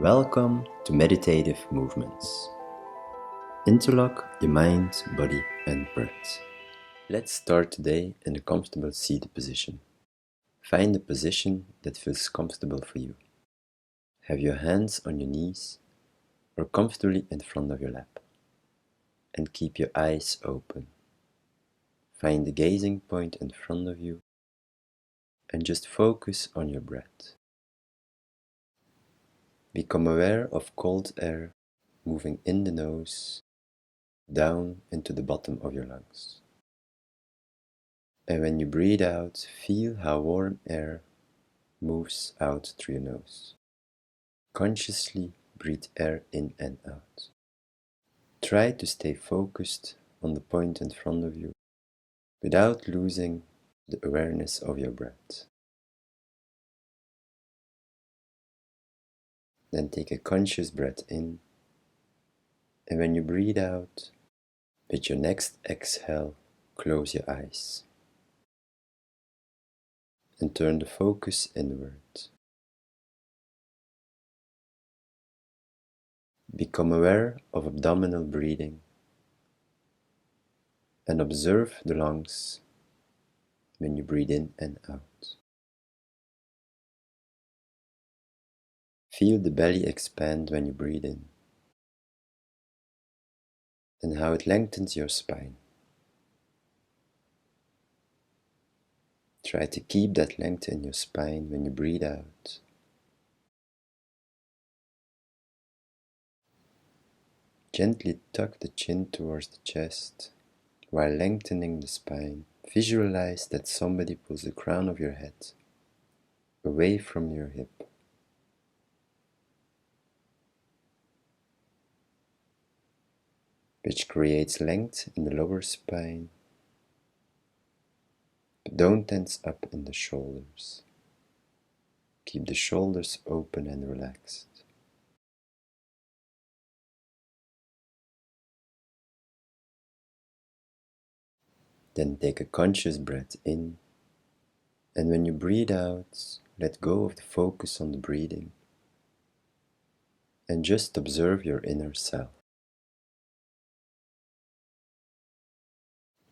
Welcome to Meditative Movements. Interlock your mind, body and breath. Let's start today in a comfortable seated position. Find a position that feels comfortable for you. Have your hands on your knees or comfortably in front of your lap. And keep your eyes open. Find the gazing point in front of you and just focus on your breath. Become aware of cold air moving in the nose, down into the bottom of your lungs. And when you breathe out, feel how warm air moves out through your nose. Consciously breathe air in and out. Try to stay focused on the point in front of you without losing the awareness of your breath. Then take a conscious breath in, and when you breathe out, with your next exhale, close your eyes and turn the focus inward. Become aware of abdominal breathing and observe the lungs when you breathe in and out. Feel the belly expand when you breathe in and how it lengthens your spine. Try to keep that length in your spine when you breathe out. Gently tuck the chin towards the chest while lengthening the spine. Visualize that somebody pulls the crown of your head away from your hip. Which creates length in the lower spine, but don't tense up in the shoulders. Keep the shoulders open and relaxed. Then take a conscious breath in, and when you breathe out, let go of the focus on the breathing and just observe your inner self.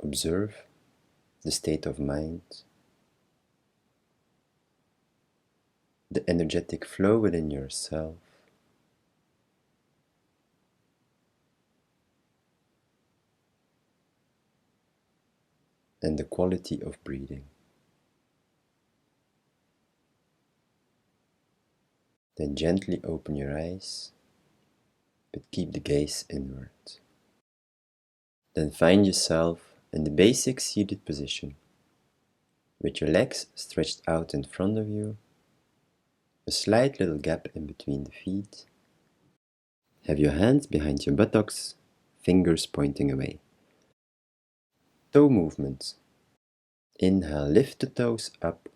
Observe the state of mind, the energetic flow within yourself, and the quality of breathing. Then gently open your eyes, but keep the gaze inward. Then find yourself in the basic seated position, with your legs stretched out in front of you, a slight little gap in between the feet. Have your hands behind your buttocks, fingers pointing away. Toe movements. Inhale, lift the toes up.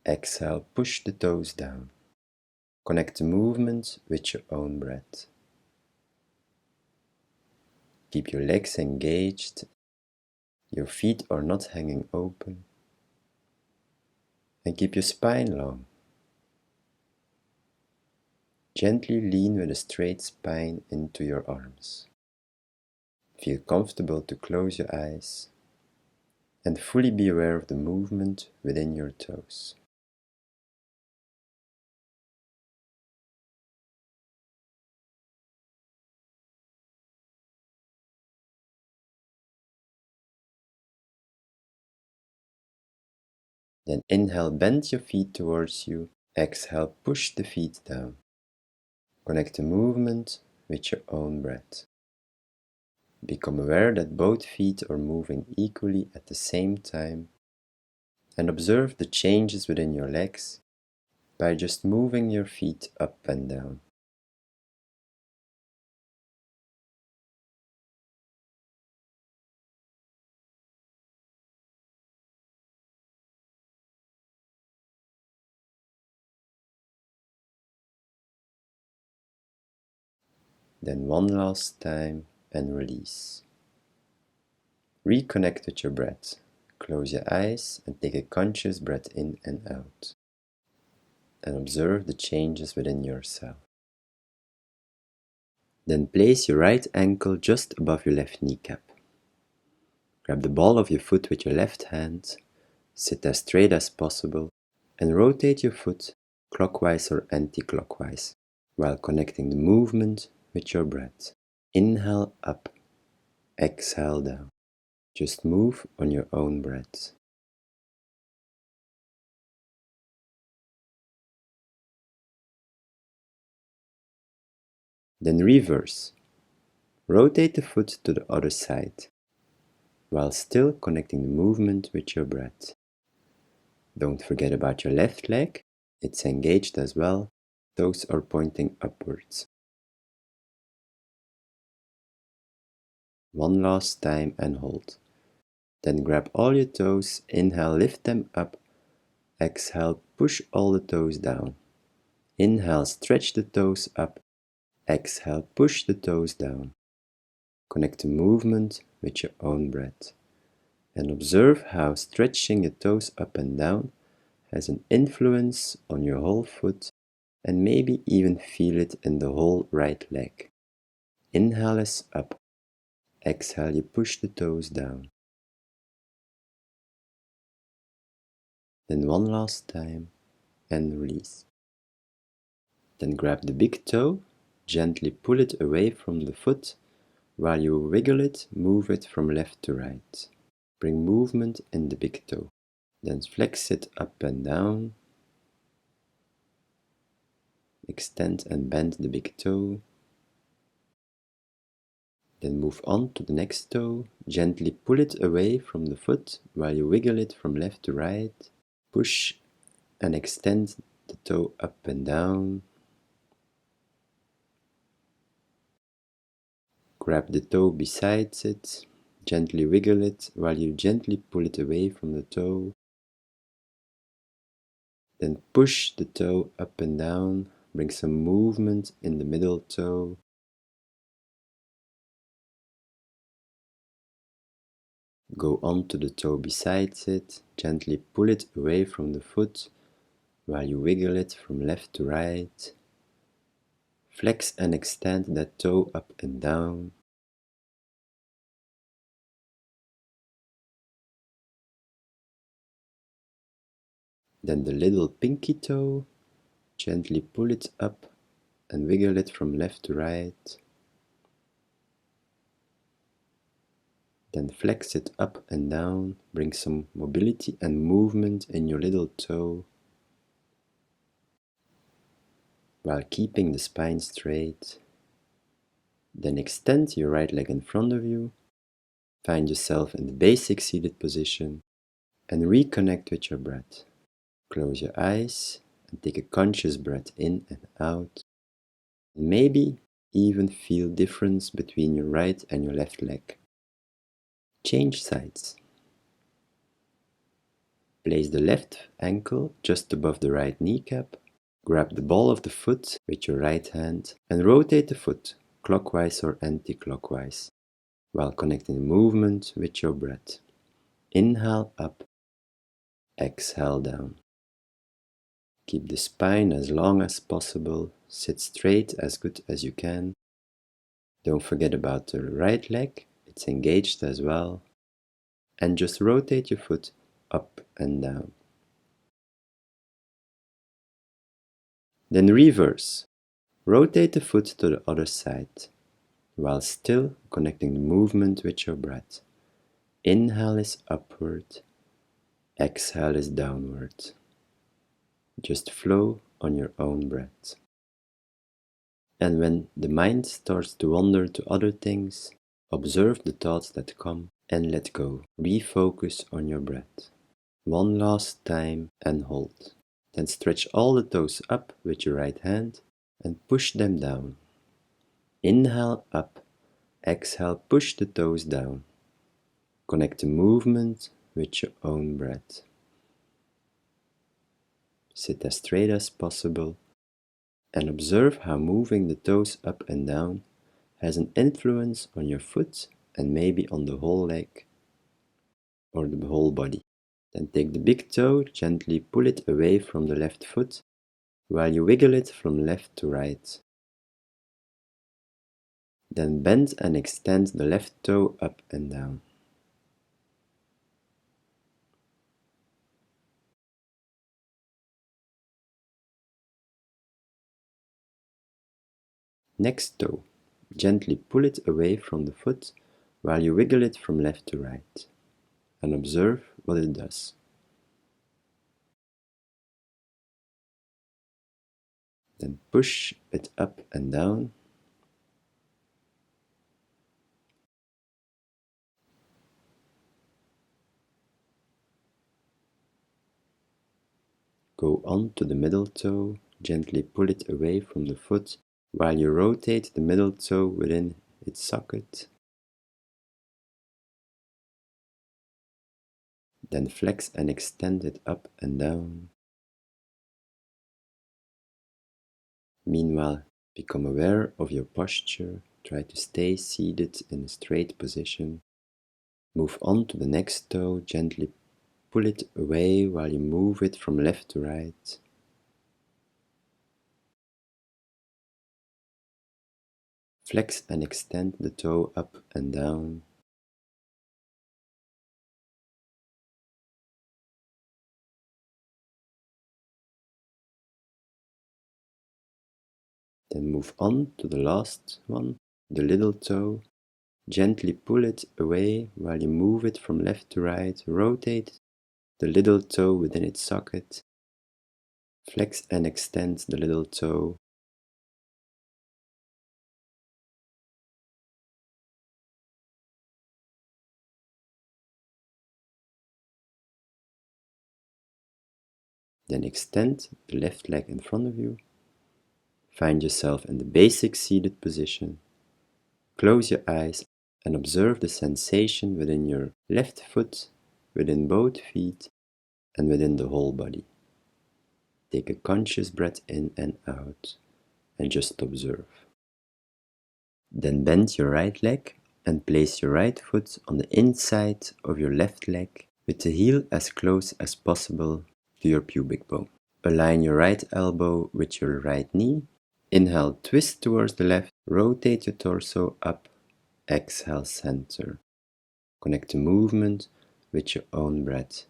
Exhale, push the toes down. Connect the movement with your own breath. Keep your legs engaged. Your feet are not hanging open. And keep your spine long. Gently lean with a straight spine into your arms. Feel comfortable to close your eyes and fully be aware of the movement within your toes. Then inhale, bend your feet towards you. Exhale, push the feet down. Connect the movement with your own breath. Become aware that both feet are moving equally at the same time and observe the changes within your legs by just moving your feet up and down. Then one last time and release. Reconnect with your breath. Close your eyes and take a conscious breath in and out. And observe the changes within yourself. Then place your right ankle just above your left kneecap. Grab the ball of your foot with your left hand, sit as straight as possible, and rotate your foot clockwise or anti-clockwise, while connecting the movement with your breath. Inhale up, exhale down. Just move on your own breath. Then reverse. Rotate the foot to the other side, while still connecting the movement with your breath. Don't forget about your left leg, it's engaged as well, toes are pointing upwards. One last time and hold. Then grab all your toes, inhale, lift them up, exhale, push all the toes down. Inhale, stretch the toes up, exhale, push the toes down. Connect the movement with your own breath. And observe how stretching the toes up and down has an influence on your whole foot, and maybe even feel it in the whole right leg. Inhale is up, exhale you push the toes down. Then one last time and release. Then grab the big toe, gently pull it away from the foot. While you wiggle it, move it from left to right. Bring movement in the big toe. Then flex it up and down. Extend and bend the big toe. Then move on to the next toe. Gently pull it away from the foot while you wiggle it from left to right. Push and extend the toe up and down. Grab the toe besides it. Gently wiggle it while you gently pull it away from the toe. Then push the toe up and down. Bring some movement in the middle toe. Go on to the toe besides it. Gently pull it away from the foot while you wiggle it from left to right. Flex and extend that toe up and down. Then the little pinky toe, gently pull it up and wiggle it from left to right. Then flex it up and down, bring some mobility and movement in your little toe, while keeping the spine straight. Then extend your right leg in front of you, find yourself in the basic seated position, and reconnect with your breath. Close your eyes and take a conscious breath in and out. Maybe even feel difference between your right and your left leg. Change sides. Place the left ankle just above the right kneecap. Grab the ball of the foot with your right hand and rotate the foot clockwise or anti-clockwise while connecting the movement with your breath. Inhale up, exhale down. Keep the spine as long as possible, sit straight as good as you can. Don't forget about the right leg, it's engaged as well. And just rotate your foot up and down. Then reverse. Rotate the foot to the other side, while still connecting the movement with your breath. Inhale is upward, exhale is downward. Just flow on your own breath. And when the mind starts to wander to other things, observe the thoughts that come and let go. Refocus on your breath. One last time and hold. Then stretch all the toes up with your right hand and push them down. Inhale up, exhale, push the toes down. Connect the movement with your own breath. Sit as straight as possible and observe how moving the toes up and down has an influence on your foot and maybe on the whole leg or the whole body. Then take the big toe, gently pull it away from the left foot while you wiggle it from left to right. Then bend and extend the left toe up and down. Next toe, gently pull it away from the foot while you wiggle it from left to right, and observe what it does. Then push it up and down. Go on to the middle toe, gently pull it away from the foot while you rotate the middle toe within its socket. Then flex and extend it up and down. Meanwhile, become aware of your posture. Try to stay seated in a straight position. Move on to the next toe, gently pull it away while you move it from left to right. Flex and extend the toe up and down. Then move on to the last one, the little toe. Gently pull it away while you move it from left to right. Rotate the little toe within its socket. Flex and extend the little toe. Then extend the left leg in front of you. Find yourself in the basic seated position. Close your eyes and observe the sensation within your left foot, within both feet, and within the whole body. Take a conscious breath in and out, and just observe. Then bend your right leg and place your right foot on the inside of your left leg with the heel as close as possible to your pubic bone. Align your right elbow with your right knee. Inhale, twist towards the left, rotate your torso up. Exhale, center. Connect the movement with your own breath.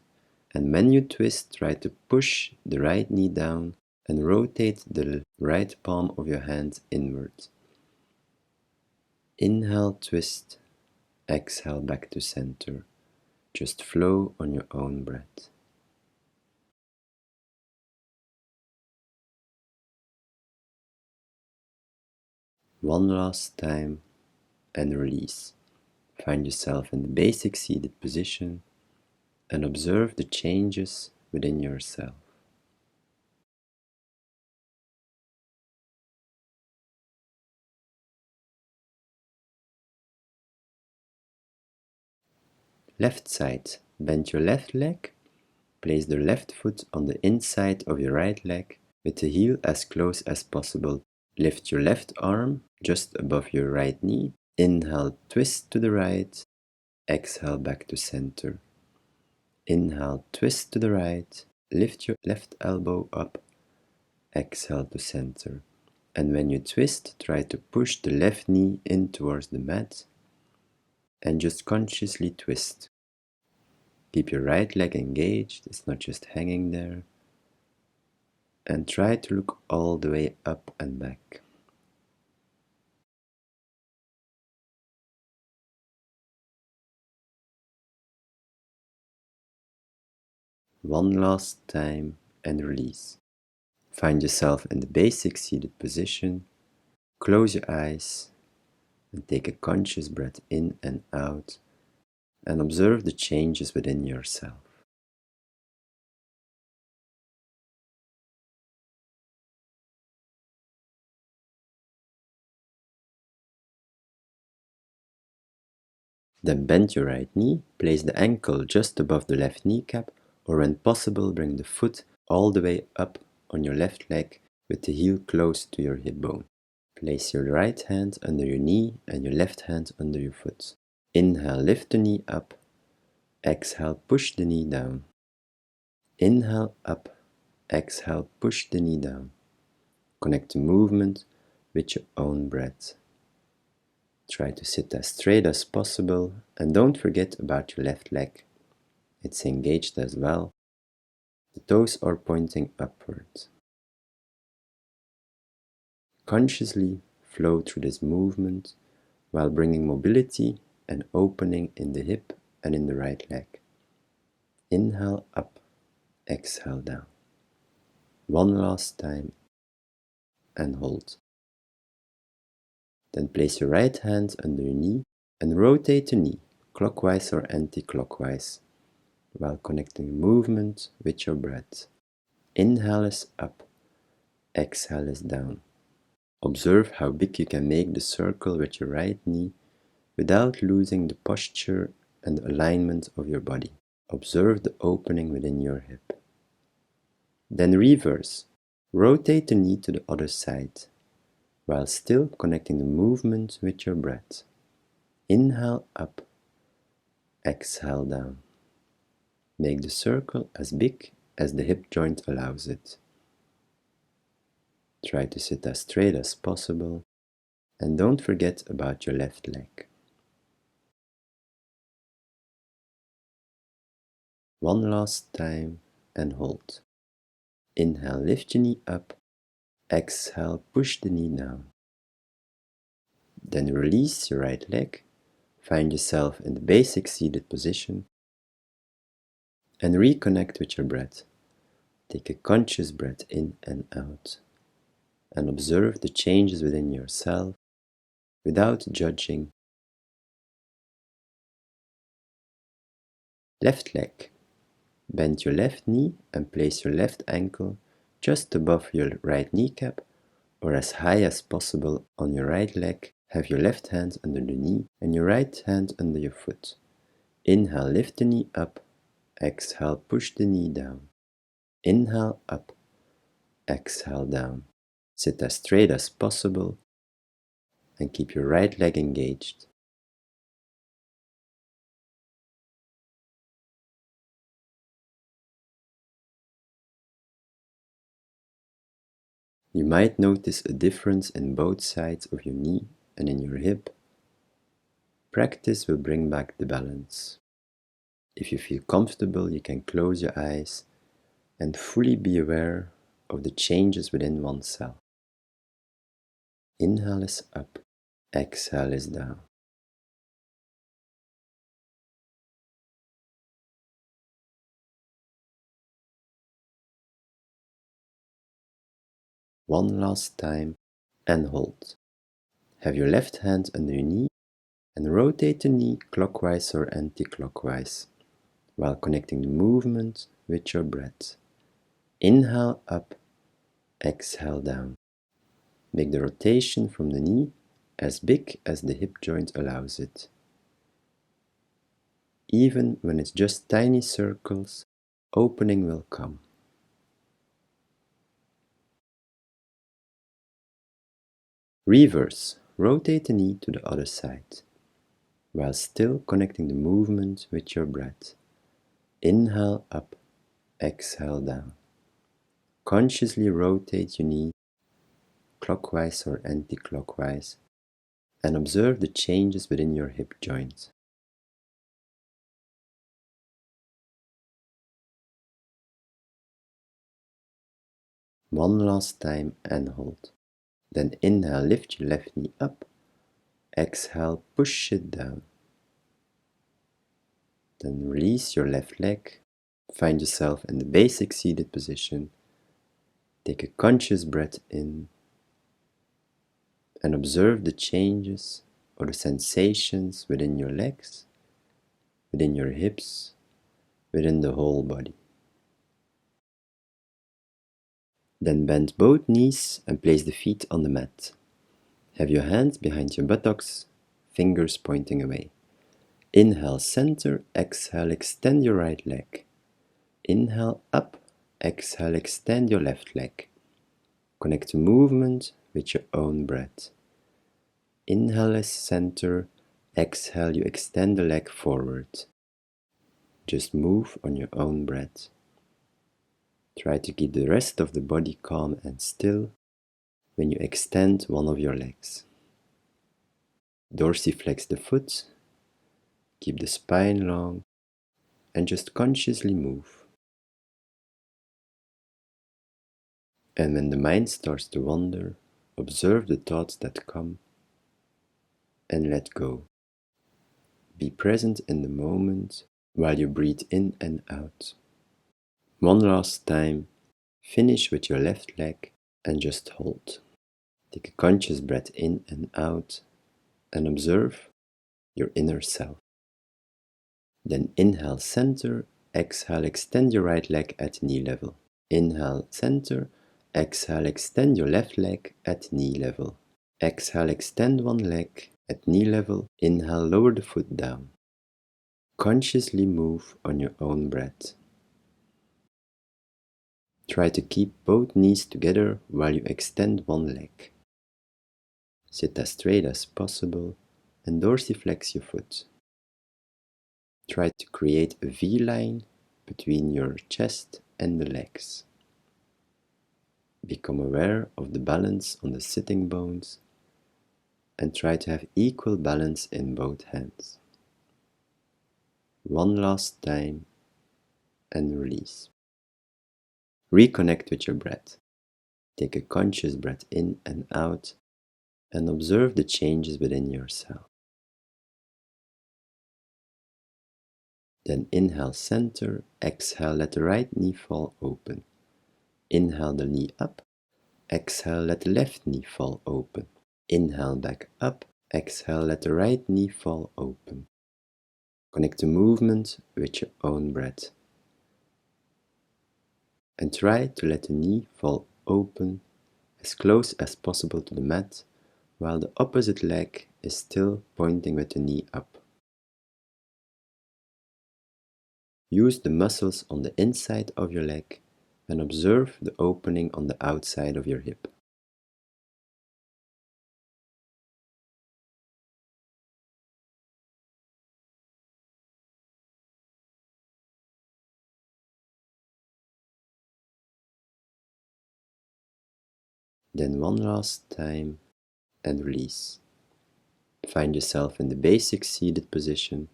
And when you twist, try to push the right knee down and rotate the right palm of your hand inward. Inhale, twist. Exhale, back to center. Just flow on your own breath. One last time and release. Find yourself in the basic seated position and observe the changes within yourself. Left side, bend your left leg, place the left foot on the inside of your right leg with the heel as close as possible. Lift your left arm just above your right knee. Inhale, twist to the right. Exhale, back to center. Inhale, twist to the right. Lift your left elbow up. Exhale to center. And when you twist, try to push the left knee in towards the mat and just consciously twist. Keep your right leg engaged, it's not just hanging there. And try to look all the way up and back. One last time and release. Find yourself in the basic seated position. Close your eyes and take a conscious breath in and out and observe the changes within yourself. Then bend your right knee, place the ankle just above the left kneecap, or when possible bring the foot all the way up on your left leg with the heel close to your hip bone. Place your right hand under your knee and your left hand under your foot. Inhale, lift the knee up. Exhale, push the knee down. Inhale, up. Exhale, push the knee down. Connect the movement with your own breath. Try to sit as straight as possible and don't forget about your left leg. It's engaged as well. The toes are pointing upwards. Consciously flow through this movement while bringing mobility and opening in the hip and in the right leg. Inhale up, exhale down. One last time and hold. Then place your right hand under your knee and rotate the knee clockwise or anti-clockwise while connecting the movement with your breath. Inhale is up, exhale is down. Observe how big you can make the circle with your right knee without losing the posture and alignment of your body. Observe the opening within your hip. Then reverse. Rotate the knee to the other side, while still connecting the movement with your breath. Inhale up, exhale down. Make the circle as big as the hip joint allows it. Try to sit as straight as possible, and don't forget about your left leg. One last time and hold. Inhale, lift your knee up. Exhale, push the knee down. Then release your right leg. Find yourself in the basic seated position and reconnect with your breath. Take a conscious breath in and out and observe the changes within yourself without judging. Left leg. Bend your left knee and place your left ankle just above your right kneecap or as high as possible on your right leg. Have your left hand under the knee and your right hand under your foot. Inhale, lift the knee up. Exhale, push the knee down. Inhale, up. Exhale, down. Sit as straight as possible and keep your right leg engaged. You might notice a difference in both sides of your knee and in your hip. Practice will bring back the balance. If you feel comfortable, you can close your eyes and fully be aware of the changes within oneself. Inhale is up, exhale is down. One last time and hold. Have your left hand under your knee and rotate the knee clockwise or anti-clockwise while connecting the movement with your breath. Inhale up, exhale down. Make the rotation from the knee as big as the hip joint allows it. Even when it's just tiny circles, opening will come. Reverse. Rotate the knee to the other side, while still connecting the movement with your breath. Inhale up, exhale down. Consciously rotate your knee clockwise or anti-clockwise and observe the changes within your hip joint. One last time and hold. Then inhale, lift your left knee up. Exhale, push it down. Then release your left leg. Find yourself in the basic seated position. Take a conscious breath in and observe the changes or the sensations within your legs, within your hips, within the whole body. Then bend both knees and place the feet on the mat. Have your hands behind your buttocks, fingers pointing away. Inhale, center. Exhale, extend your right leg. Inhale, up. Exhale, extend your left leg. Connect the movement with your own breath. Inhale is center. Exhale, you extend the leg forward. Just move on your own breath. Try to keep the rest of the body calm and still when you extend one of your legs. Dorsiflex the foot, keep the spine long, and just consciously move. And when the mind starts to wander, observe the thoughts that come and let go. Be present in the moment while you breathe in and out. One last time, finish with your left leg and just hold. Take a conscious breath in and out and observe your inner self. Then inhale center, exhale extend your right leg at knee level. Inhale center, exhale extend your left leg at knee level. Exhale extend one leg at knee level. Inhale lower the foot down. Consciously move on your own breath. Try to keep both knees together while you extend one leg. Sit as straight as possible and dorsiflex your foot. Try to create a V-line between your chest and the legs. Become aware of the balance on the sitting bones and try to have equal balance in both hands. One last time and release. Reconnect with your breath. Take a conscious breath in and out and observe the changes within yourself. Then inhale center, exhale let the right knee fall open. Inhale the knee up, exhale let the left knee fall open. Inhale back up, exhale let the right knee fall open. Connect the movement with your own breath. And try to let the knee fall open as close as possible to the mat, while the opposite leg is still pointing with the knee up. Use the muscles on the inside of your leg and observe the opening on the outside of your hip. Then one last time and release. Find yourself in the basic seated position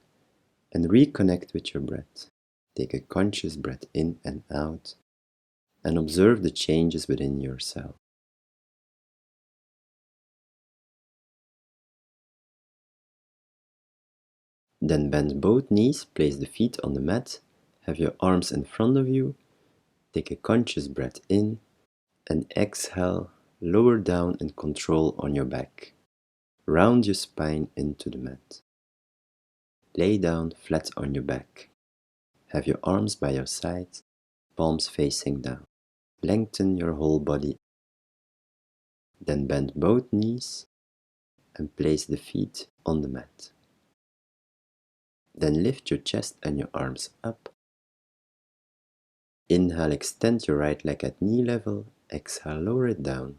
and reconnect with your breath. Take a conscious breath in and out and observe the changes within yourself. Then bend both knees, place the feet on the mat, have your arms in front of you, take a conscious breath in and exhale, lower down and control on your back. Round your spine into the mat. Lay down flat on your back. Have your arms by your side, palms facing down. Lengthen your whole body. Then bend both knees and place the feet on the mat. Then lift your chest and your arms up. Inhale, extend your right leg at knee level. Exhale, lower it down.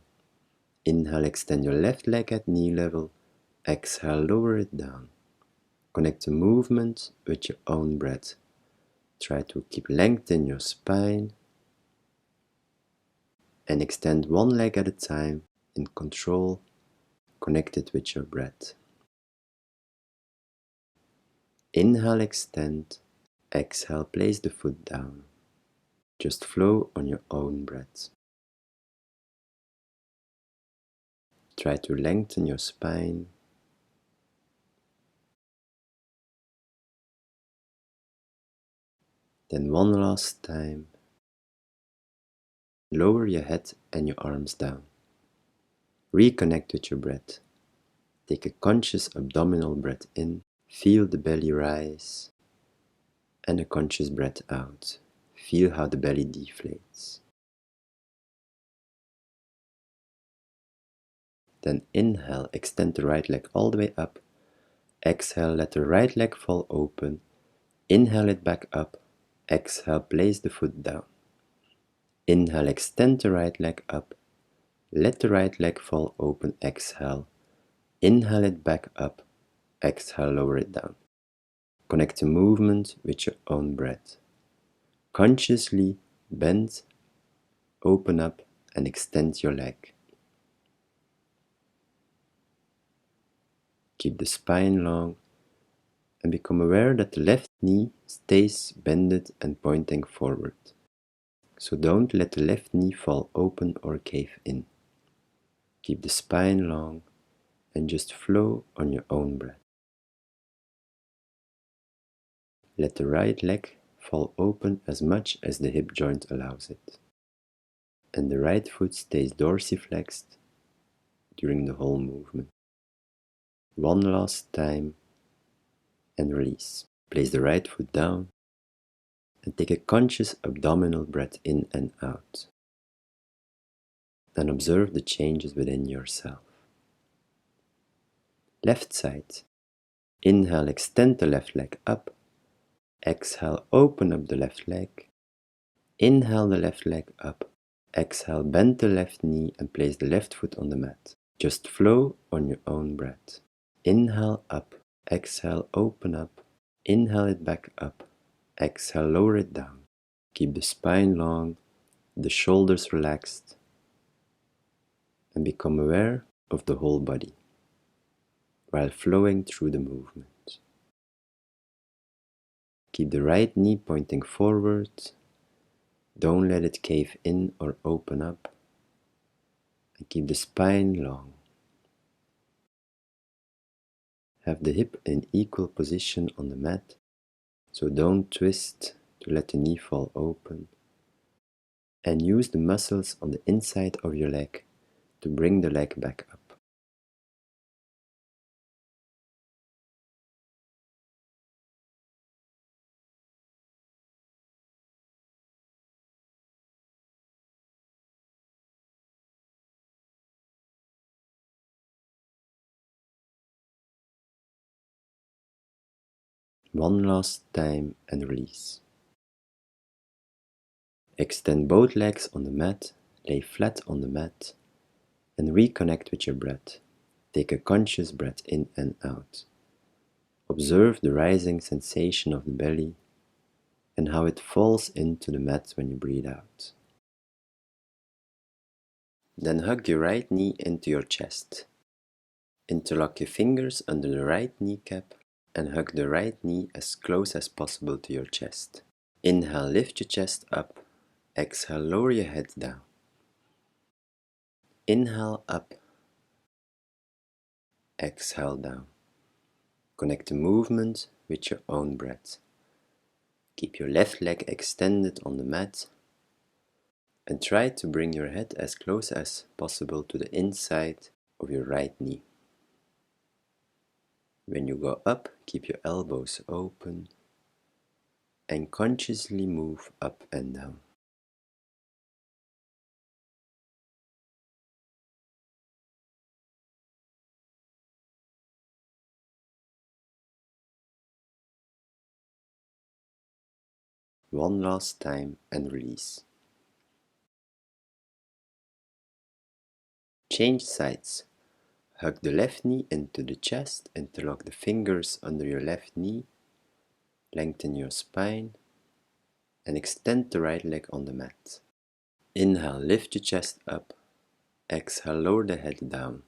Inhale, extend your left leg at knee level. Exhale, lower it down. Connect the movement with your own breath. Try to keep length in your spine and extend one leg at a time in control, connected with your breath. Inhale, extend. Exhale, place the foot down. Just flow on your own breath. Try to lengthen your spine. Then one last time. Lower your head and your arms down. Reconnect with your breath. Take a conscious abdominal breath in. Feel the belly rise. And a conscious breath out. Feel how the belly deflates. Then inhale, extend the right leg all the way up. Exhale, let the right leg fall open. Inhale it back up. Exhale, place the foot down. Inhale, extend the right leg up. Let the right leg fall open. Exhale. Inhale it back up. Exhale, lower it down. Connect the movement with your own breath. Consciously bend, open up, and extend your leg. Keep the spine long and become aware that the left knee stays bended and pointing forward. So don't let the left knee fall open or cave in. Keep the spine long and just flow on your own breath. Let the right leg fall open as much as the hip joint allows it. And the right foot stays dorsiflexed during the whole movement. One last time and release. Place the right foot down and take a conscious abdominal breath in and out. And observe the changes within yourself. Left side. Inhale, extend the left leg up. Exhale, open up the left leg. Inhale the left leg up. Exhale, bend the left knee and place the left foot on the mat. Just flow on your own breath. Inhale up. Exhale, open up. Inhale it back up. Exhale, lower it down. Keep the spine long, the shoulders relaxed, and become aware of the whole body while flowing through the movement. Keep the right knee pointing forward. Don't let it cave in or open up. And keep the spine long. Have the hip in equal position on the mat, so don't twist to let the knee fall open. And use the muscles on the inside of your leg to bring the leg back up. One last time and release. Extend both legs on the mat, lay flat on the mat, and reconnect with your breath. Take a conscious breath in and out. Observe the rising sensation of the belly and how it falls into the mat when you breathe out. Then hug your right knee into your chest. Interlock your fingers under the right kneecap and hug the right knee as close as possible to your chest. Inhale, lift your chest up. Exhale, lower your head down. Inhale up. Exhale down. Connect the movement with your own breath. Keep your left leg extended on the mat and try to bring your head as close as possible to the inside of your right knee. When you go up, keep your elbows open and consciously move up and down. One last time and release. Change sides. Hug the left knee into the chest, interlock the fingers under your left knee, lengthen your spine, and extend the right leg on the mat. Inhale, lift your chest up. Exhale, lower the head down.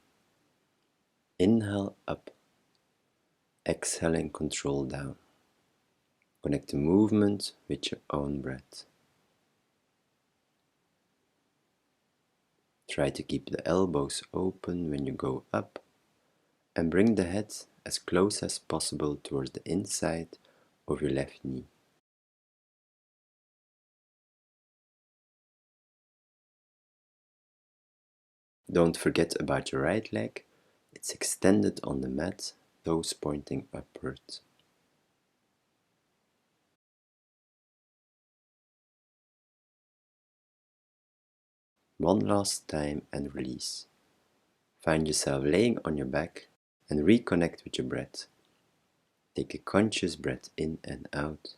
Inhale up. Exhale and control down. Connect the movement with your own breath. Try to keep the elbows open when you go up and bring the head as close as possible towards the inside of your left knee. Don't forget about your right leg. It's extended on the mat, toes pointing upward. One last time and release. Find yourself laying on your back and reconnect with your breath. Take a conscious breath in and out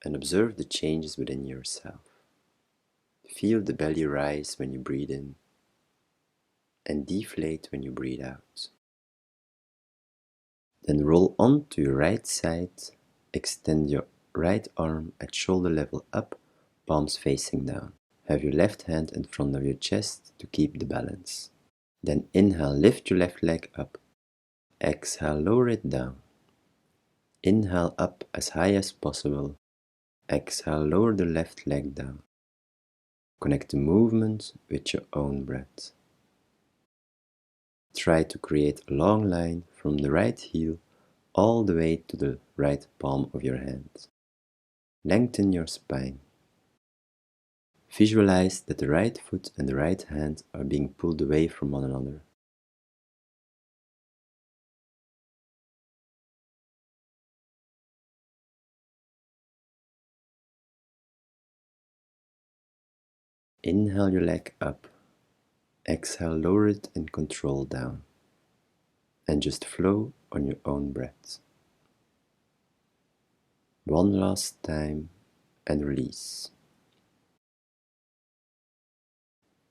and observe the changes within yourself. Feel the belly rise when you breathe in and deflate when you breathe out. Then roll on to your right side, extend your right arm at shoulder level up, palms facing down. Have your left hand in front of your chest to keep the balance. Then inhale, lift your left leg up. Exhale, lower it down. Inhale up as high as possible. Exhale, lower the left leg down. Connect the movement with your own breath. Try to create a long line from the right heel all the way to the right palm of your hand. Lengthen your spine. Visualize that the right foot and the right hand are being pulled away from one another. Inhale your leg up. Exhale, lower it in control down. And just flow on your own breath. One last time and release.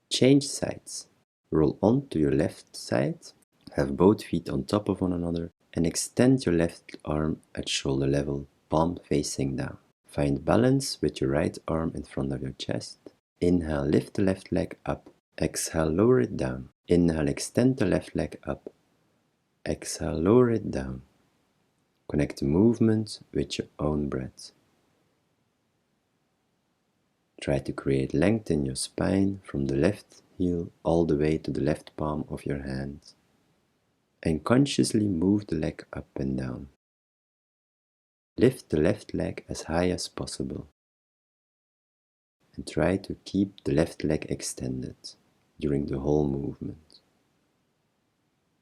Change sides. Roll onto your left side. Have both feet on top of one another and extend your left arm at shoulder level, palm facing down. Find balance with your right arm in front of your chest. Inhale, lift the left leg up. Exhale, lower it down. Inhale, extend the left leg up. Exhale, lower it down. Connect the movement with your own breath. Try to create length in your spine from the left heel all the way to the left palm of your hand. And consciously move the leg up and down. Lift the left leg as high as possible. And try to keep the left leg extended during the whole movement.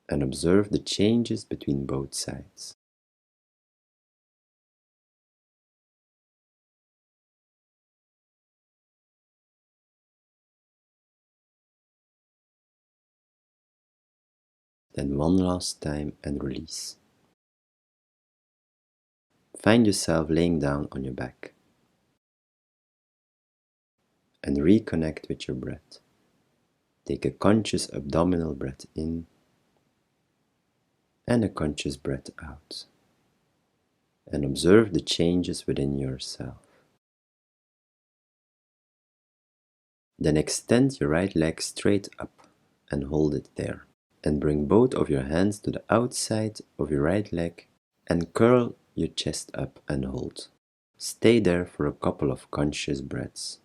And observe the changes between both sides. Then one last time and release. Find yourself laying down on your back. And reconnect with your breath. Take a conscious abdominal breath in and a conscious breath out. And observe the changes within yourself. Then extend your right leg straight up and hold it there. And bring both of your hands to the outside of your right leg and curl your chest up and hold. Stay there for a couple of conscious breaths.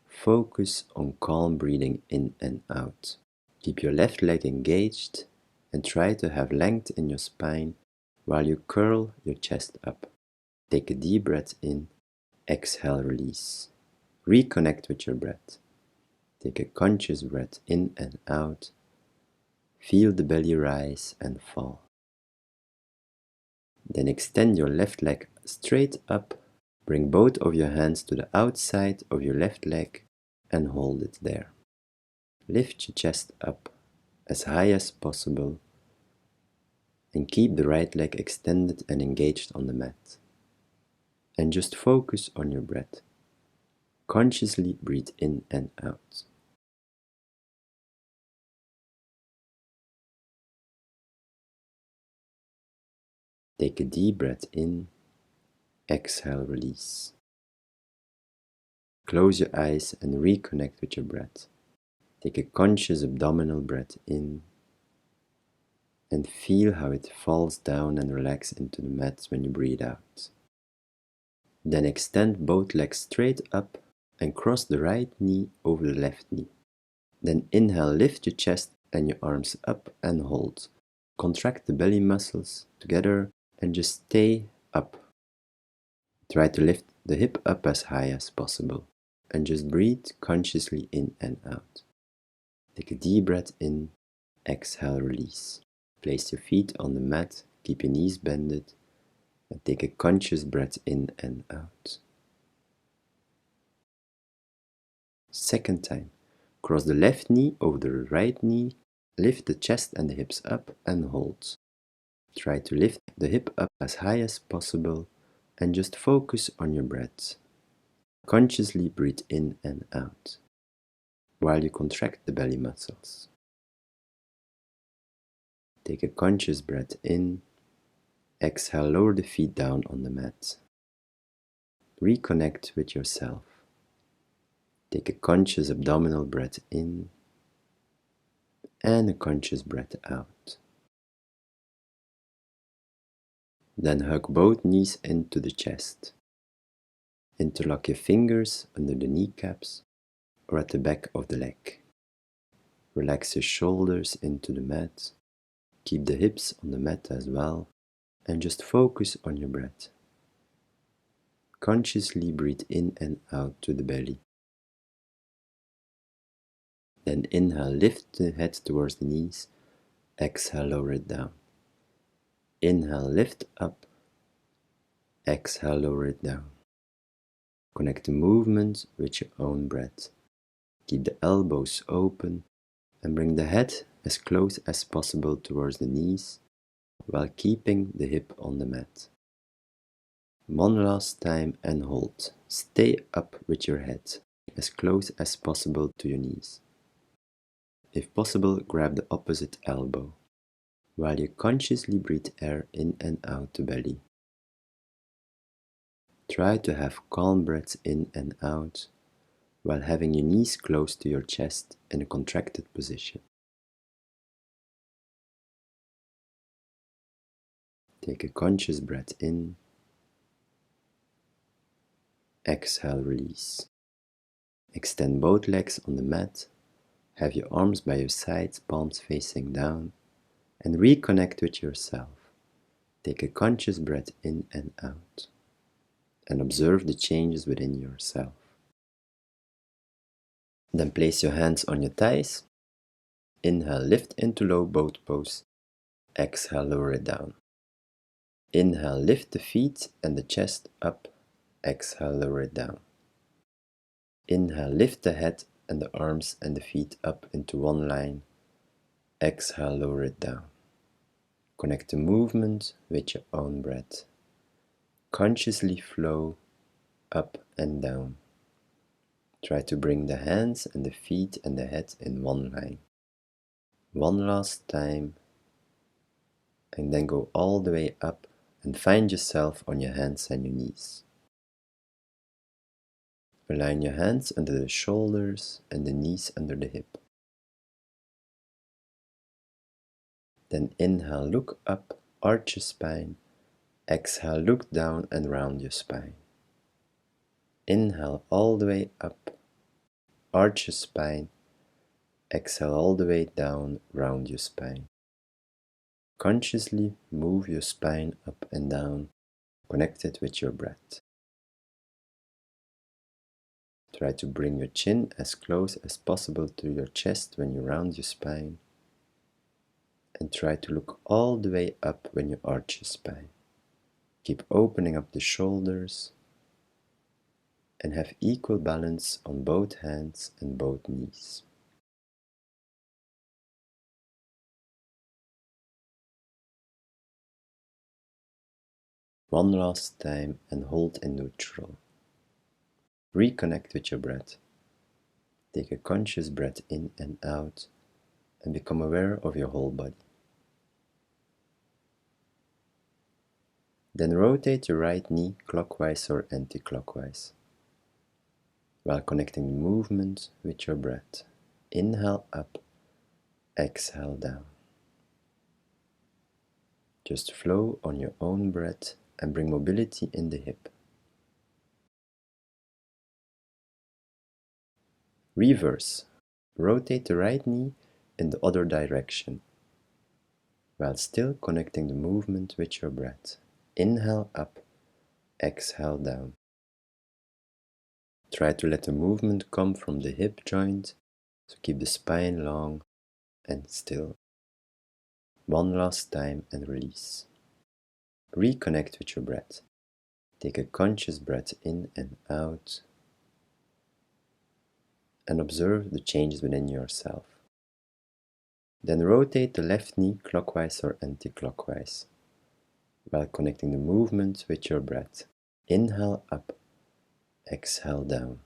Focus on calm breathing in and out. Keep your left leg engaged and try to have length in your spine while you curl your chest up. Take a deep breath in, exhale, release. Reconnect with your breath. Take a conscious breath in and out. Feel the belly rise and fall. Then extend your left leg straight up. Bring both of your hands to the outside of your left leg and hold it there. Lift your chest up as high as possible and keep the right leg extended and engaged on the mat. And just focus on your breath. Consciously breathe in and out. Take a deep breath in, exhale, release. Close your eyes and reconnect with your breath. Take a conscious abdominal breath in and feel how it falls down and relax into the mat when you breathe out. Then extend both legs straight up and cross the right knee over the left knee. Then inhale, lift your chest and your arms up and hold. Contract the belly muscles together and just stay up. Try to lift the hip up as high as possible and just breathe consciously in and out. Take a deep breath in, exhale, release. Place your feet on the mat, keep your knees bended, and take a conscious breath in and out. Second time, cross the left knee over the right knee, lift the chest and the hips up and hold. Try to lift the hip up as high as possible and just focus on your breath. Consciously breathe in and out while you contract the belly muscles. Take a conscious breath in, exhale, lower the feet down on the mat. Reconnect with yourself. Take a conscious abdominal breath in and a conscious breath out. Then hug both knees into the chest. Interlock your fingers under the kneecaps or at the back of the leg. Relax your shoulders into the mat. Keep the hips on the mat as well, and just focus on your breath. Consciously breathe in and out to the belly. Then inhale, lift the head towards the knees. Exhale, lower it down. Inhale, lift up. Exhale, lower it down. Connect the movement with your own breath. Keep the elbows open and bring the head as close as possible towards the knees while keeping the hip on the mat. One last time and hold. Stay up with your head as close as possible to your knees. If possible, grab the opposite elbow while you consciously breathe air in and out the belly. Try to have calm breaths in and out while having your knees close to your chest in a contracted position. Take a conscious breath in. Exhale, release. Extend both legs on the mat. Have your arms by your sides, palms facing down, and reconnect with yourself. Take a conscious breath in and out, and observe the changes within yourself. Then place your hands on your thighs. Inhale, lift into low boat pose. Exhale, lower it down. Inhale, lift the feet and the chest up. Exhale, lower it down. Inhale, lift the head and the arms and the feet up into one line. Exhale, lower it down. Connect the movement with your own breath. Consciously flow up and down. Try to bring the hands and the feet and the head in one line. One last time, and then go all the way up and find yourself on your hands and your knees. Align your hands under the shoulders and the knees under the hip. Then inhale, look up, arch your spine. Exhale, look down and round your spine. Inhale all the way up, arch your spine. Exhale all the way down, round your spine. Consciously move your spine up and down, connected with your breath. Try to bring your chin as close as possible to your chest when you round your spine. And try to look all the way up when you arch your spine. Keep opening up the shoulders and have equal balance on both hands and both knees. One last time and hold in neutral. Reconnect with your breath. Take a conscious breath in and out and become aware of your whole body. Then rotate your right knee clockwise or anti-clockwise while connecting the movement with your breath. Inhale up, exhale down. Just flow on your own breath and bring mobility in the hip. Reverse. Rotate the right knee in the other direction while still connecting the movement with your breath. Inhale up, exhale down. Try to let the movement come from the hip joint, so keep the spine long and still. One last time and release. Reconnect with your breath. Take a conscious breath in and out and observe the changes within yourself. Then rotate the left knee clockwise or anti-clockwise while connecting the movement with your breath. Inhale up, exhale down.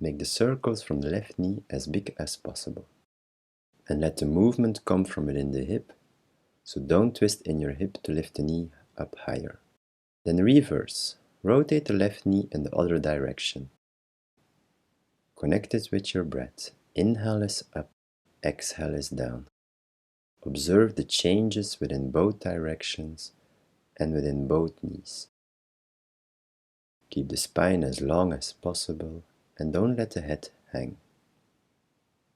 Make the circles from the left knee as big as possible. And let the movement come from within the hip, so don't twist in your hip to lift the knee up higher. Then reverse. Rotate the left knee in the other direction. Connect it with your breath. Inhale is up, exhale is down. Observe the changes within both directions and within both knees. Keep the spine as long as possible and don't let the head hang.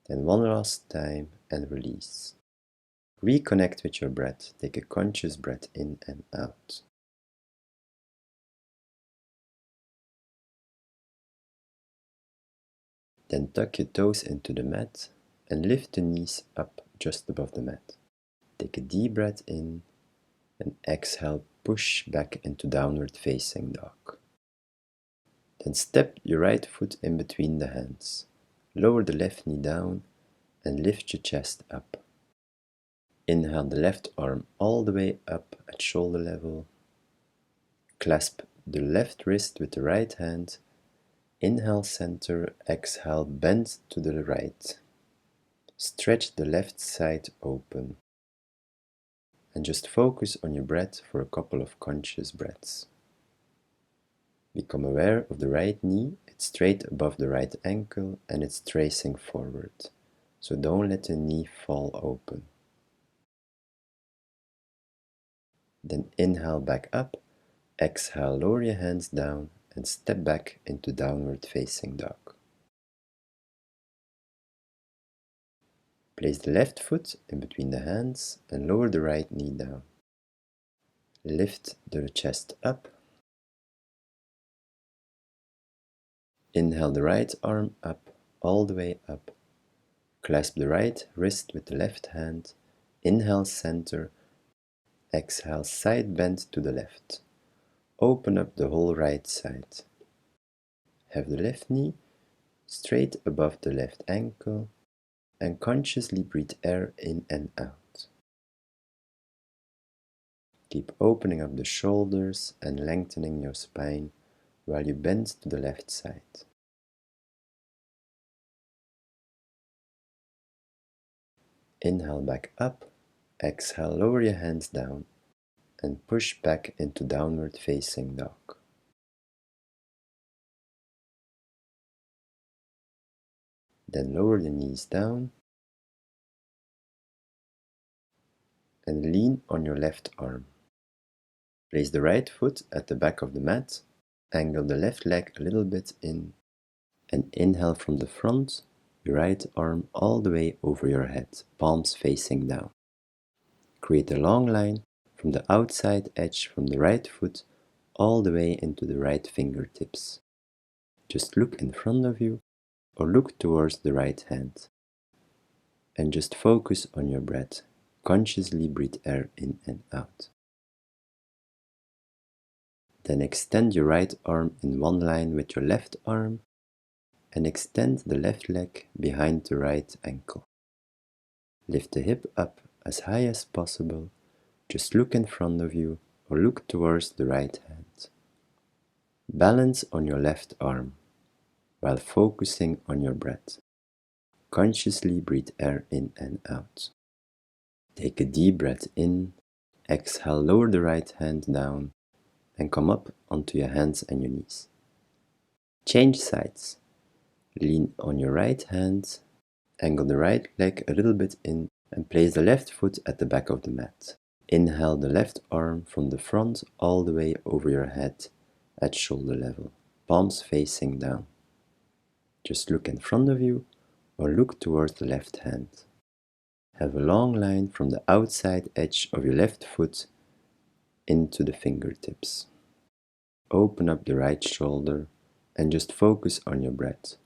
Then one last time and release. Reconnect with your breath. Take a conscious breath in and out. Then tuck your toes into the mat and lift the knees up just above the mat. Take a deep breath in and exhale, push back into downward facing dog. Then step your right foot in between the hands. Lower the left knee down and lift your chest up. Inhale the left arm all the way up at shoulder level. Clasp the left wrist with the right hand. Inhale center, exhale bend to the right. Stretch the left side open. And just focus on your breath for a couple of conscious breaths. Become aware of the right knee, it's straight above the right ankle and it's tracing forward. So don't let the knee fall open. Then inhale back up, exhale, lower your hands down and step back into downward facing dog. Place the left foot in between the hands and lower the right knee down. Lift the chest up. Inhale the right arm up, all the way up. Clasp the right wrist with the left hand. Inhale center. Exhale, side bend to the left. Open up the whole right side. Have the left knee straight above the left ankle and consciously breathe air in and out. Keep opening up the shoulders and lengthening your spine while you bend to the left side. Inhale back up. Exhale, lower your hands down and push back into downward facing dog. Then lower the knees down and lean on your left arm. Place the right foot at the back of the mat, angle the left leg a little bit in, and inhale from the front, your right arm all the way over your head, palms facing down. Create a long line from the outside edge from the right foot all the way into the right fingertips. Just look in front of you or look towards the right hand. And just focus on your breath. Consciously breathe air in and out. Then extend your right arm in one line with your left arm and extend the left leg behind the right ankle. Lift the hip up as high as possible. Just look in front of you or look towards the right hand. Balance on your left arm while focusing on your breath. Consciously breathe air in and out. Take a deep breath in. Exhale, lower the right hand down and come up onto your hands and your knees. Change sides. Lean on your right hand, angle the right leg a little bit in and place the left foot at the back of the mat. Inhale the left arm from the front all the way over your head at shoulder level, palms facing down. Just look in front of you or look towards the left hand. Have a long line from the outside edge of your left foot into the fingertips. Open up the right shoulder and just focus on your breath.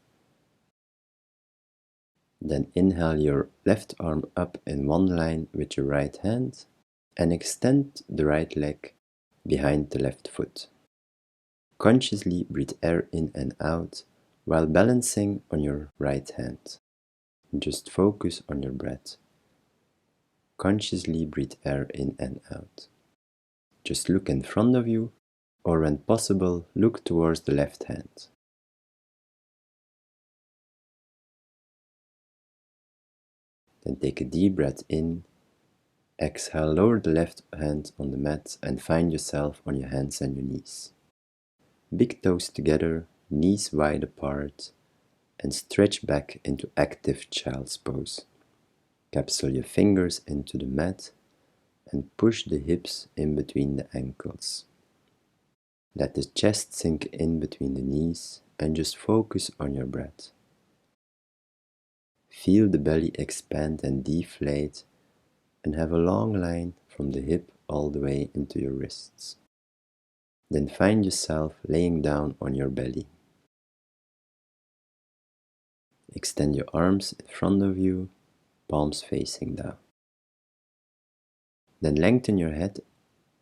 Then inhale your left arm up in one line with your right hand and extend the right leg behind the left foot. Consciously breathe air in and out while balancing on your right hand. Just focus on your breath. Consciously breathe air in and out. Just look in front of you or when possible look towards the left hand. Then take a deep breath in. Exhale, lower the left hand on the mat and find yourself on your hands and your knees. Big toes together, knees wide apart, and stretch back into active child's pose. Capsule your fingers into the mat and push the hips in between the ankles. Let the chest sink in between the knees and just focus on your breath. Feel the belly expand and deflate and have a long line from the hip all the way into your wrists. Then find yourself laying down on your belly. Extend your arms in front of you, palms facing down. Then lengthen your head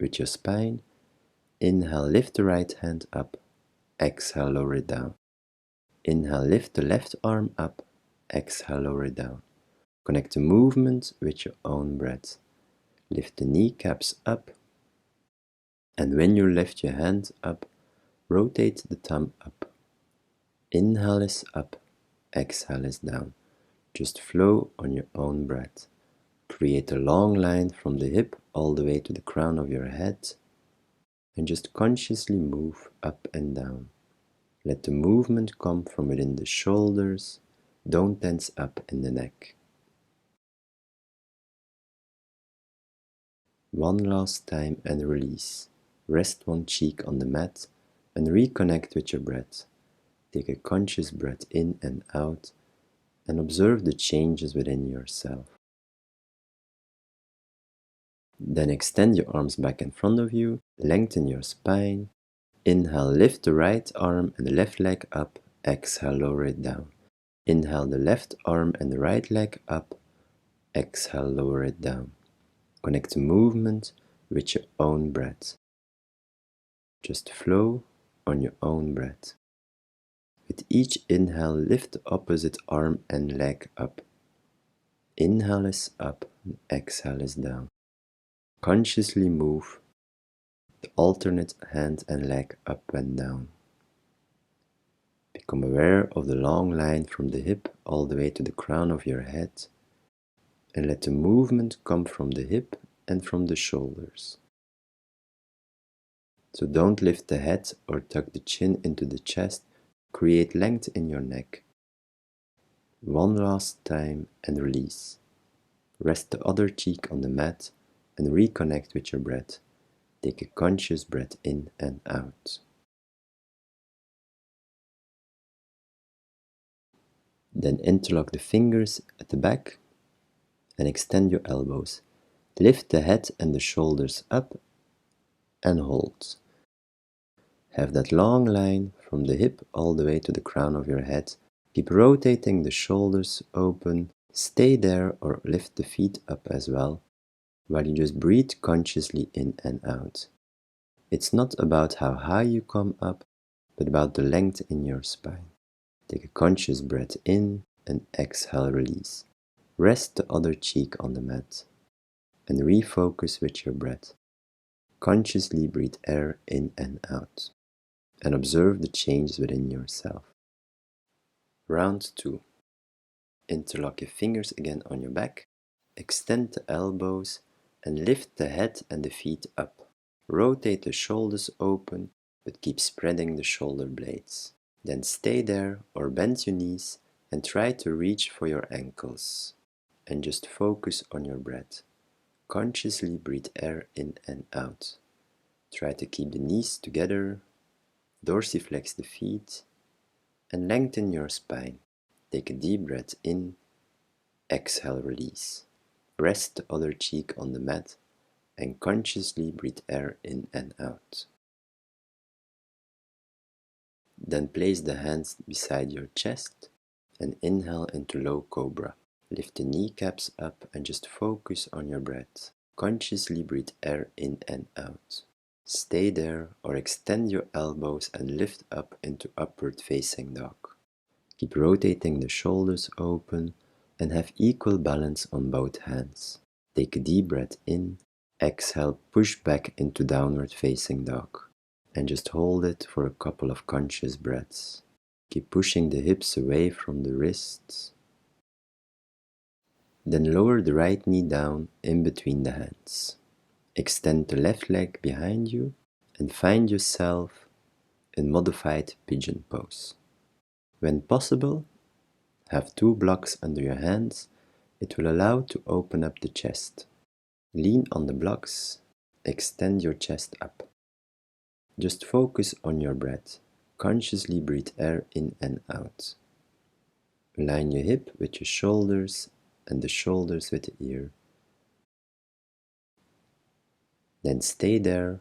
with your spine. Inhale, lift the right hand up. Exhale, lower it down. Inhale, lift the left arm up. Exhale, lower it down. Connect the movement with your own breath. Lift the kneecaps up. And when you lift your hand up, rotate the thumb up. Inhale is up. Exhale is down. Just flow on your own breath. Create a long line from the hip all the way to the crown of your head and just consciously move up and down. Let the movement come from within the shoulders. Don't tense up in the neck. One last time and release. Rest one cheek on the mat and reconnect with your breath. Take a conscious breath in and out and observe the changes within yourself. Then extend your arms back in front of you, lengthen your spine. Inhale, lift the right arm and the left leg up. Exhale, lower it down. Inhale the left arm and the right leg up. Exhale, lower it down. Connect the movement with your own breath. Just flow on your own breath. With each inhale, lift the opposite arm and leg up. Inhale is up, exhale is down. Consciously move the alternate hand and leg up and down. Become aware of the long line from the hip all the way to the crown of your head, and let the movement come from the hip and from the shoulders. So don't lift the head or tuck the chin into the chest. Create length in your neck. One last time and release. Rest the other cheek on the mat and reconnect with your breath. Take a conscious breath in and out. Then interlock the fingers at the back and extend your elbows. Lift the head and the shoulders up and hold. Have that long line from the hip all the way to the crown of your head. Keep rotating the shoulders open. Stay there or lift the feet up as well, while you just breathe consciously in and out. It's not about how high you come up, but about the length in your spine. Take a conscious breath in and exhale, release. Rest the other cheek on the mat and refocus with your breath. Consciously breathe air in and out and observe the changes within yourself. Round 2. Interlock your fingers again on your back. Extend the elbows and lift the head and the feet up. Rotate the shoulders open, but keep spreading the shoulder blades. Then stay there or bend your knees and try to reach for your ankles. And just focus on your breath. Consciously breathe air in and out. Try to keep the knees together, dorsiflex the feet, and lengthen your spine. Take a deep breath in, exhale, release. Rest the other cheek on the mat and consciously breathe air in and out. Then place the hands beside your chest and inhale into low cobra. Lift the kneecaps up and just focus on your breath. Consciously breathe air in and out. Stay there or extend your elbows and lift up into upward facing dog. Keep rotating the shoulders open and have equal balance on both hands. Take a deep breath in, exhale, push back into downward facing dog. And just hold it for a couple of conscious breaths. Keep pushing the hips away from the wrists. Then lower the right knee down in between the hands. Extend the left leg behind you and find yourself in modified pigeon pose. When possible, have 2 blocks under your hands. It will allow to open up the chest. Lean on the blocks, extend your chest up. Just focus on your breath. Consciously breathe air in and out. Align your hip with your shoulders and the shoulders with the ear. Then stay there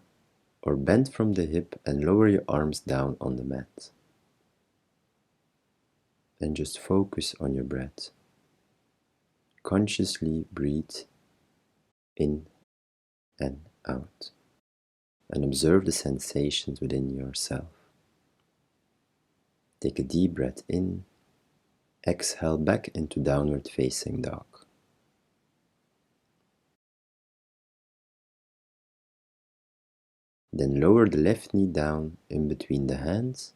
or bend from the hip and lower your arms down on the mat. And just focus on your breath. Consciously breathe in and out. And observe the sensations within yourself. Take a deep breath in. Exhale back into downward facing dog. Then lower the left knee down in between the hands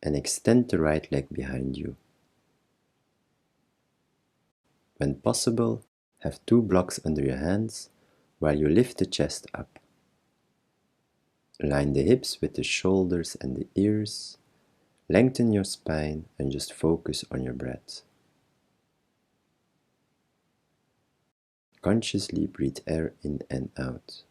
and extend the right leg behind you. When possible, have 2 blocks under your hands while you lift the chest up. Align the hips with the shoulders and the ears. Lengthen your spine and just focus on your breath. Consciously breathe air in and out.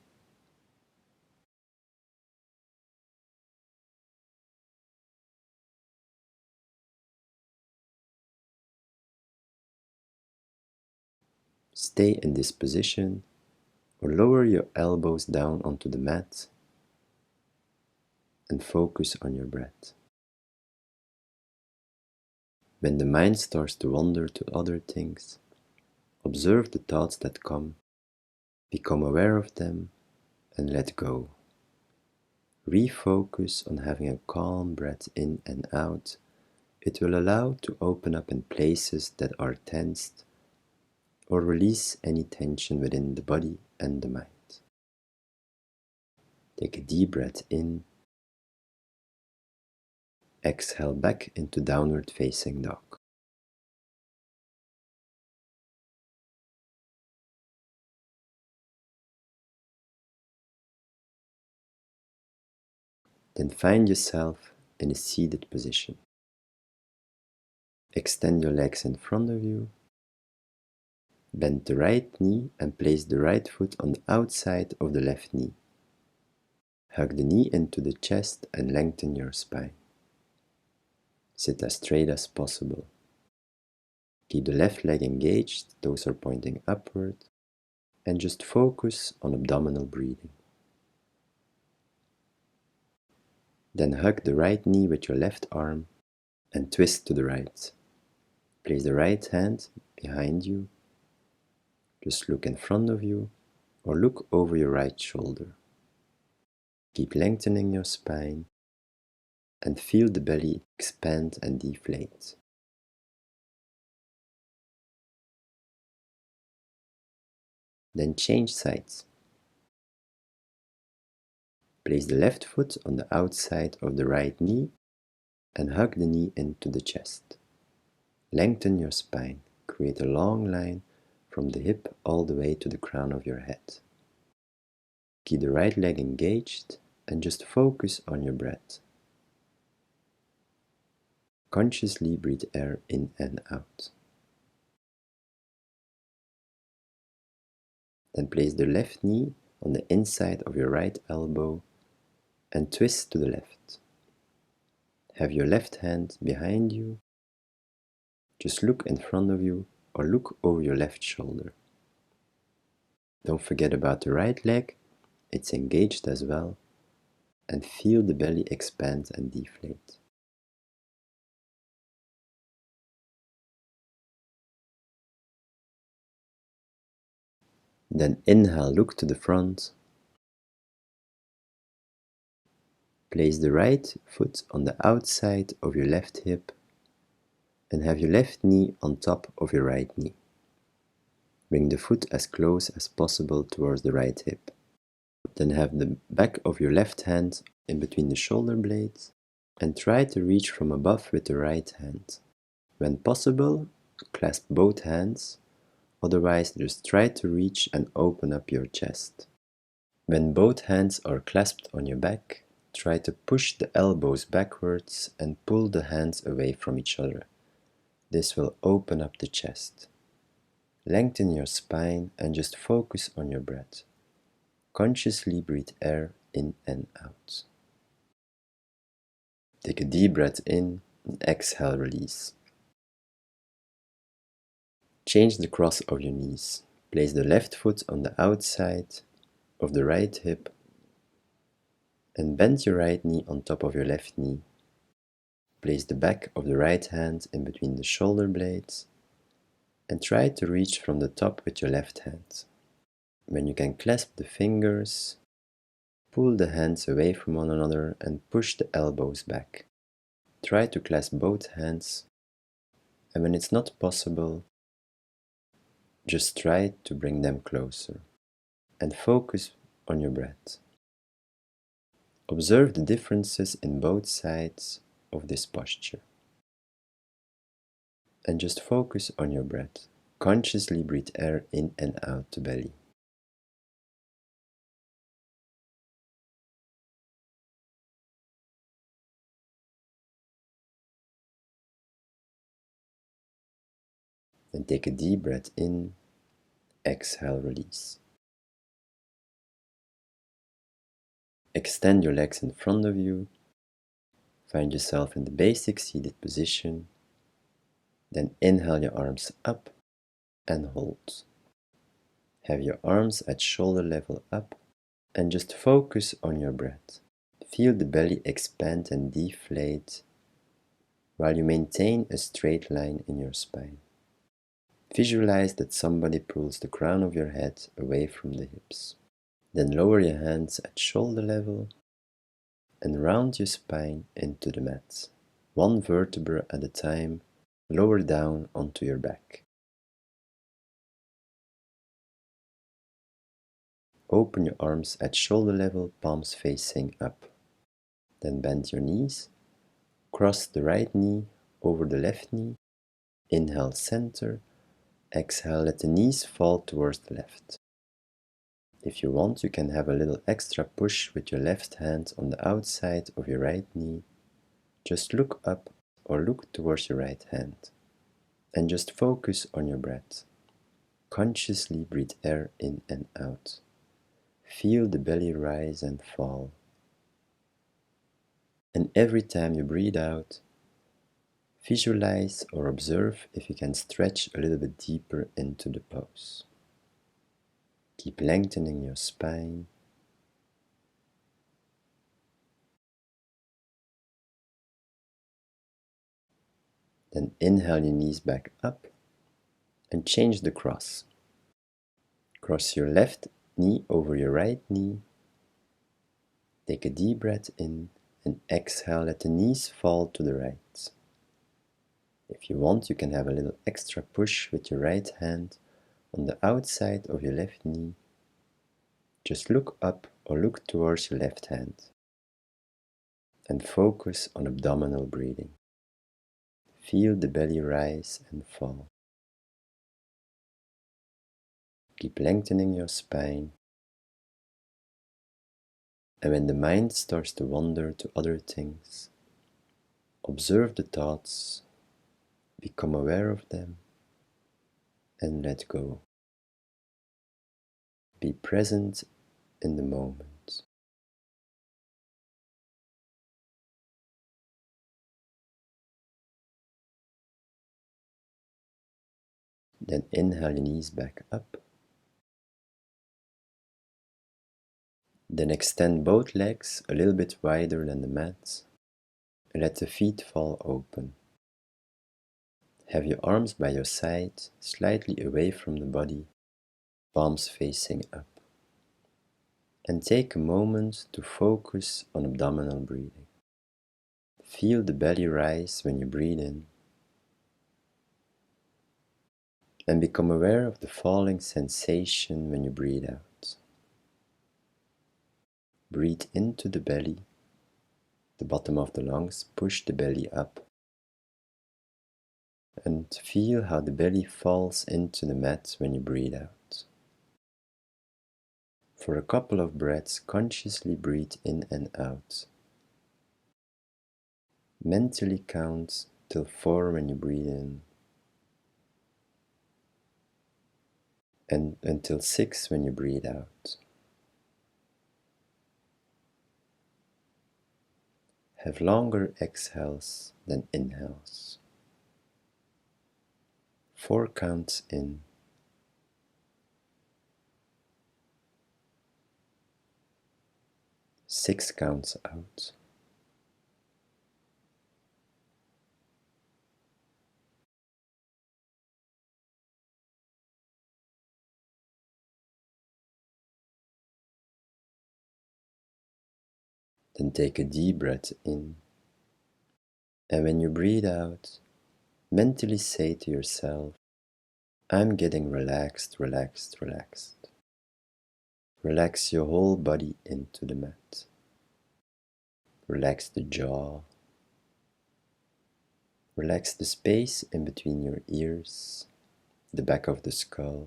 Stay in this position or lower your elbows down onto the mat and focus on your breath. When the mind starts to wander to other things, observe the thoughts that come, become aware of them, and let go. Refocus on having a calm breath in and out. It will allow to open up in places that are tensed or release any tension within the body and the mind. Take a deep breath in. Exhale back into downward facing dog. Then find yourself in a seated position. Extend your legs in front of you. Bend the right knee and place the right foot on the outside of the left knee. Hug the knee into the chest and lengthen your spine. Sit as straight as possible. Keep the left leg engaged, toes are pointing upward, and just focus on abdominal breathing. Then hug the right knee with your left arm and twist to the right. Place the right hand behind you. Just look in front of you or look over your right shoulder. Keep lengthening your spine and feel the belly expand and deflate. Then change sides. Place the left foot on the outside of the right knee and hug the knee into the chest. Lengthen your spine. Create a long line from the hip all the way to the crown of your head. Keep the right leg engaged and just focus on your breath. Consciously breathe air in and out. Then place the left knee on the inside of your right elbow and twist to the left. Have your left hand behind you. Just look in front of you or look over your left shoulder. Don't forget about the right leg, it's engaged as well, and feel the belly expand and deflate. Then inhale, look to the front. Place the right foot on the outside of your left hip and have your left knee on top of your right knee. Bring the foot as close as possible towards the right hip. Then have the back of your left hand in between the shoulder blades and try to reach from above with the right hand. When possible, clasp both hands, otherwise just try to reach and open up your chest. When both hands are clasped on your back, try to push the elbows backwards and pull the hands away from each other. This will open up the chest. Lengthen your spine and just focus on your breath. Consciously breathe air in and out. Take a deep breath in and exhale, release. Change the cross of your knees. Place the left foot on the outside of the right hip and bend your right knee on top of your left knee. Place the back of the right hand in between the shoulder blades and try to reach from the top with your left hand. When you can clasp the fingers, pull the hands away from one another and push the elbows back. Try to clasp both hands, and when it's not possible, just try to bring them closer and focus on your breath. Observe the differences in both sides of this posture. And just focus on your breath. Consciously breathe air in and out the belly. Then take a deep breath in, exhale, release. Extend your legs in front of you. Find yourself in the basic seated position. Then inhale your arms up and hold. Have your arms at shoulder level up and just focus on your breath. Feel the belly expand and deflate while you maintain a straight line in your spine. Visualize that somebody pulls the crown of your head away from the hips. Then lower your hands at shoulder level and round your spine into the mat. One vertebra at a time, lower down onto your back. Open your arms at shoulder level, palms facing up. Then bend your knees. Cross the right knee over the left knee. Inhale, center. Exhale, let the knees fall towards the left. If you want, you can have a little extra push with your left hand on the outside of your right knee. Just look up or look towards your right hand. And just focus on your breath. Consciously breathe air in and out. Feel the belly rise and fall. And every time you breathe out, visualize or observe if you can stretch a little bit deeper into the pose. Keep lengthening your spine. Then inhale your knees back up and change the cross. Cross your left knee over your right knee. Take a deep breath in and exhale, let the knees fall to the right. If you want, you can have a little extra push with your right hand on the outside of your left knee. Just look up or look towards your left hand and focus on abdominal breathing. Feel the belly rise and fall. Keep lengthening your spine. And when the mind starts to wander to other things, observe the thoughts, become aware of them, and let go. Be present in the moment. Then inhale your knees back up. Then extend both legs a little bit wider than the mat and let the feet fall open. Have your arms by your side, slightly away from the body, palms facing up. And take a moment to focus on abdominal breathing. Feel the belly rise when you breathe in. And become aware of the falling sensation when you breathe out. Breathe into the belly, the bottom of the lungs, push the belly up. And feel how the belly falls into the mat when you breathe out. For a couple of breaths, consciously breathe in and out. Mentally count till 4 when you breathe in. and until 6 when you breathe out. Have longer exhales than inhales. 4 counts in, 6 counts out. Then take a deep breath in, and when you breathe out, mentally say to yourself, I'm getting relaxed, relaxed, relaxed. Relax your whole body into the mat. Relax the jaw. Relax the space in between your ears, the back of the skull.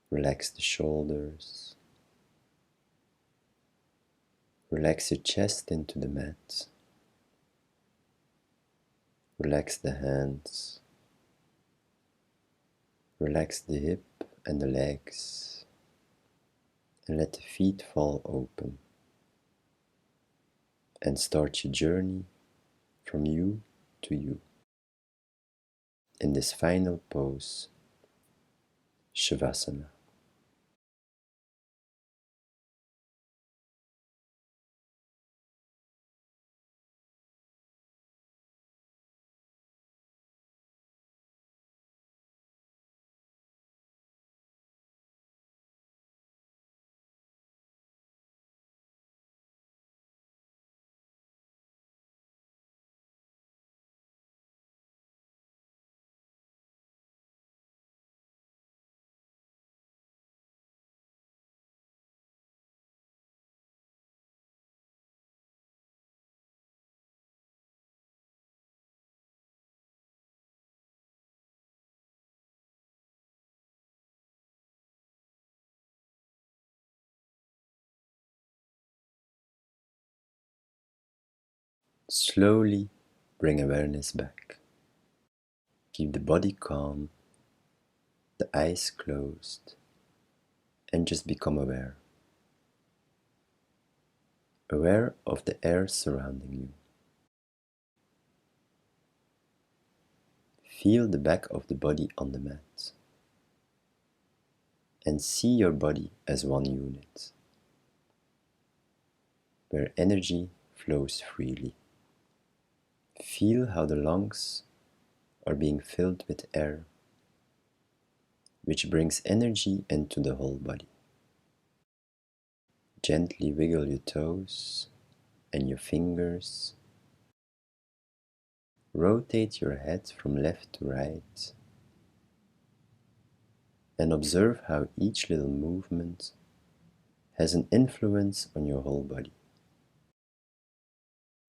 Relax the shoulders. Relax your chest into the mat. Relax the hands. Relax the hip and the legs. And let the feet fall open. And start your journey from you to you. In this final pose, Shavasana. Slowly bring awareness back. Keep the body calm, the eyes closed, and just become aware. Aware of the air surrounding you. Feel the back of the body on the mat. And see your body as one unit, where energy flows freely. Feel how the lungs are being filled with air, which brings energy into the whole body. Gently wiggle your toes and your fingers. Rotate your head from left to right and observe how each little movement has an influence on your whole body.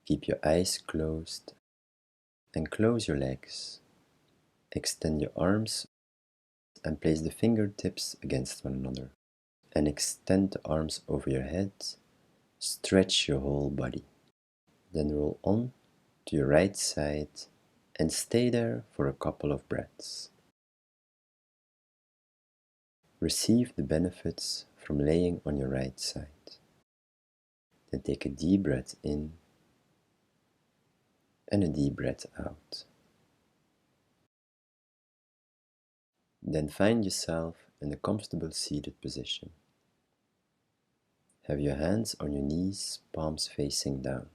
Keep your eyes closed and close your legs. Extend your arms and place the fingertips against one another. And extend the arms over your head. Stretch your whole body. Then roll on to your right side and stay there for a couple of breaths. Receive the benefits from laying on your right side. Then take a deep breath in and a deep breath out. Then find yourself in a comfortable seated position. Have your hands on your knees, palms facing down,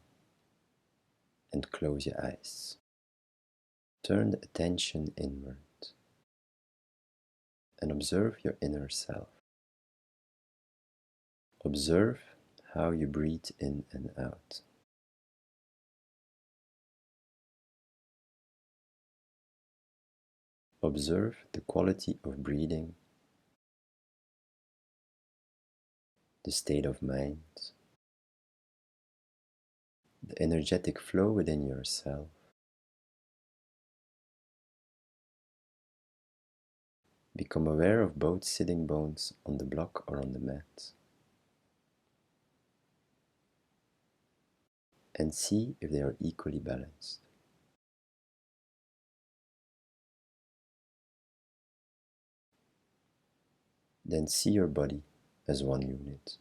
and close your eyes. Turn the attention inward and observe your inner self. Observe how you breathe in and out. Observe the quality of breathing, the state of mind, the energetic flow within yourself. Become aware of both sitting bones on the block or on the mat. And see if they are equally balanced. Then see your body as one unit,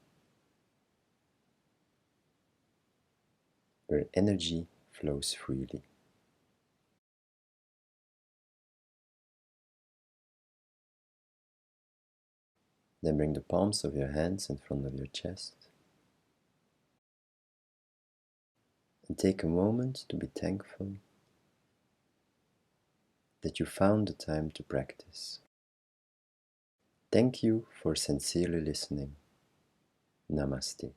where energy flows freely. Then bring the palms of your hands in front of your chest and take a moment to be thankful that you found the time to practice. Thank you for sincerely listening. Namaste.